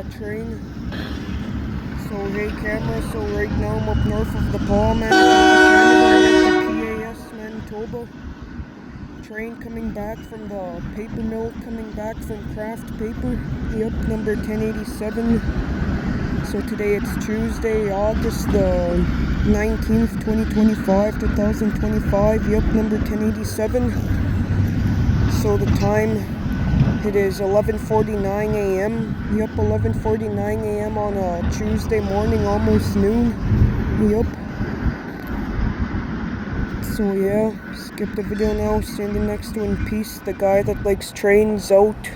that train. So hey camera, so right now I'm up north of the Paul, Manitoba, PAS Manitoba. Train coming back from the paper mill, coming back from craft paper. Yep, number 1087. So today it's Tuesday, August the 19th, 2025. Yep, number 1087. So the time, it is 11:49 a.m. Yep, 11:49 a.m. on a Tuesday morning, almost noon. Yep. So yeah, skip the video now. See you in the next one. Peace. The guy that likes trains out.